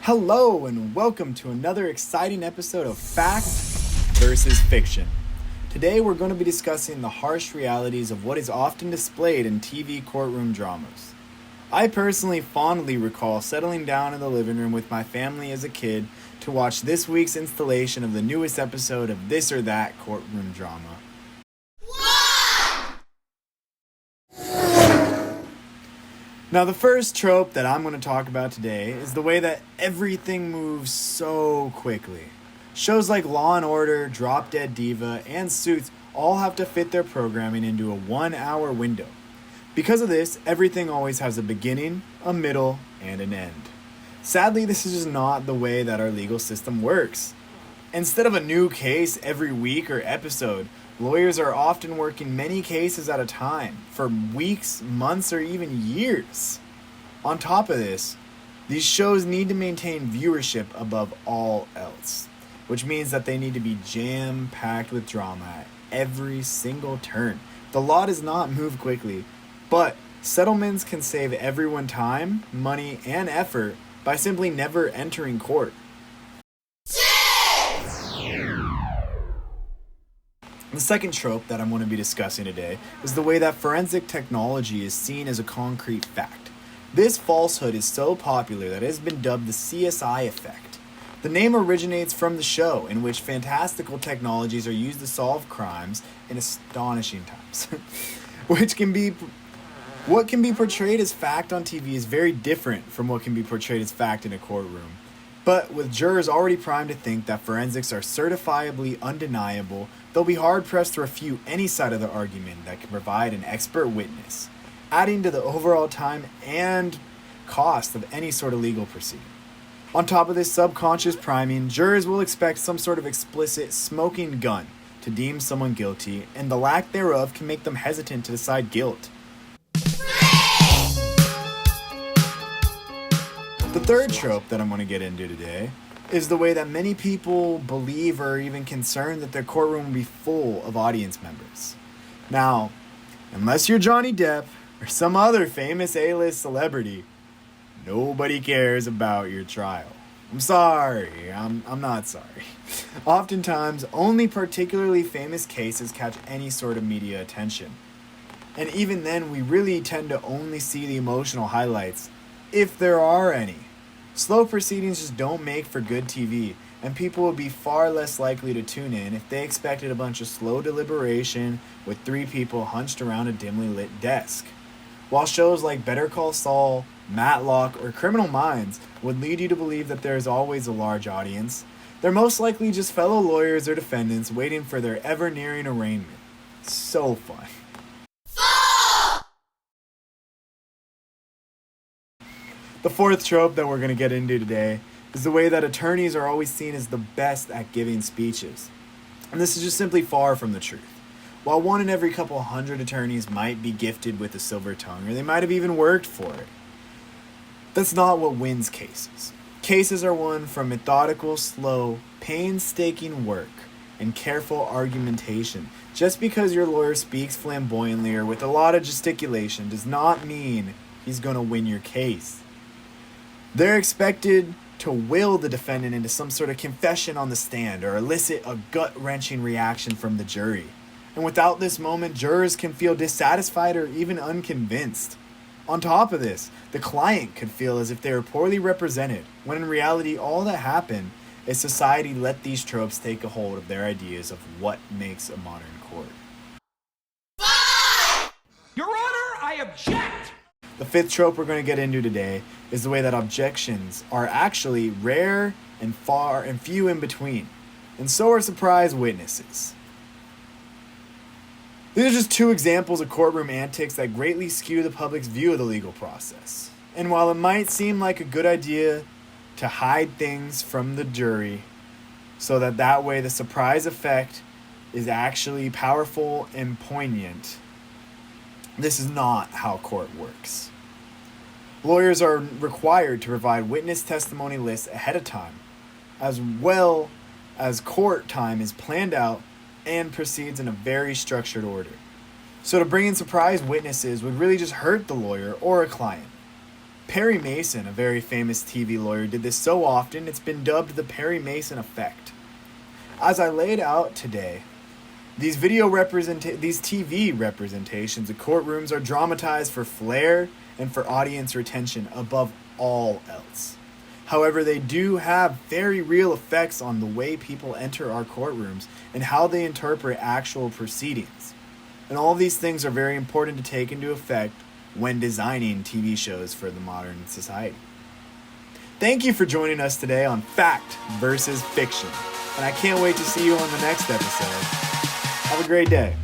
Hello and welcome to another exciting episode of Fact versus Fiction. Today we're going to be discussing the harsh realities of what is often displayed in TV courtroom dramas. I personally fondly recall settling down in the living room with my family as a kid to watch this week's installation of the newest episode of This or That courtroom drama. Now, the first trope that I'm going to talk about today is the way that everything moves so quickly. Shows like Law & Order, Drop Dead Diva, and Suits all have to fit their programming into a 1-hour window. Because of this, everything always has a beginning, a middle, and an end. Sadly, this is just not the way that our legal system works. Instead of a new case every week or episode, lawyers are often working many cases at a time, for weeks, months, or even years. On top of this, these shows need to maintain viewership above all else, which means that they need to be jam-packed with drama at every single turn. The law does not move quickly, but settlements can save everyone time, money, and effort by simply never entering court. The second trope that I'm going to be discussing today is the way that forensic technology is seen as a concrete fact. This falsehood is so popular that it has been dubbed the CSI effect. The name originates from the show, in which fantastical technologies are used to solve crimes in astonishing times. What can be portrayed as fact on TV is very different from what can be portrayed as fact in a courtroom. But with jurors already primed to think that forensics are certifiably undeniable, they'll be hard-pressed to refute any side of the argument that can provide an expert witness, adding to the overall time and cost of any sort of legal proceeding. On top of this subconscious priming, jurors will expect some sort of explicit smoking gun to deem someone guilty, and the lack thereof can make them hesitant to decide guilt. The third trope that I'm going to get into today is the way that many people believe or are even concerned that their courtroom will be full of audience members. Now, unless you're Johnny Depp or some other famous A-list celebrity, nobody cares about your trial. I'm sorry, I'm not sorry. Oftentimes, only particularly famous cases catch any sort of media attention. And even then, we really tend to only see the emotional highlights, if there are any. Slow proceedings just don't make for good TV, and people would be far less likely to tune in if they expected a bunch of slow deliberation with 3 people hunched around a dimly lit desk. While shows like Better Call Saul, Matlock, or Criminal Minds would lead you to believe that there is always a large audience, they're most likely just fellow lawyers or defendants waiting for their ever-nearing arraignment. So fun. The fourth trope that we're going to get into today is the way that attorneys are always seen as the best at giving speeches. And this is just simply far from the truth. While 1 in every couple hundred attorneys might be gifted with a silver tongue, or they might have even worked for it, that's not what wins cases. Cases are won from methodical, slow, painstaking work and careful argumentation. Just because your lawyer speaks flamboyantly or with a lot of gesticulation does not mean he's going to win your case. They're expected to will the defendant into some sort of confession on the stand or elicit a gut-wrenching reaction from the jury. And without this moment, jurors can feel dissatisfied or even unconvinced. On top of this, the client could feel as if they were poorly represented, when in reality all that happened is society let these tropes take a hold of their ideas of what makes a modern court. Your Honor, I object! The fifth trope we're going to get into today is the way that objections are actually rare and far and few in between, and so are surprise witnesses. These are just 2 examples of courtroom antics that greatly skew the public's view of the legal process. And while it might seem like a good idea to hide things from the jury so that way the surprise effect is actually powerful and poignant, this is not how court works. Lawyers are required to provide witness testimony lists ahead of time, as well as court time is planned out and proceeds in a very structured order. So to bring in surprise witnesses would really just hurt the lawyer or a client. Perry Mason, a very famous TV lawyer, did this so often it's been dubbed the Perry Mason effect. As I laid out today, these TV representations of courtrooms are dramatized for flair and for audience retention above all else. However, they do have very real effects on the way people enter our courtrooms and how they interpret actual proceedings. And all these things are very important to take into effect when designing TV shows for the modern society. Thank you for joining us today on Fact versus Fiction, and I can't wait to see you on the next episode. Have a great day.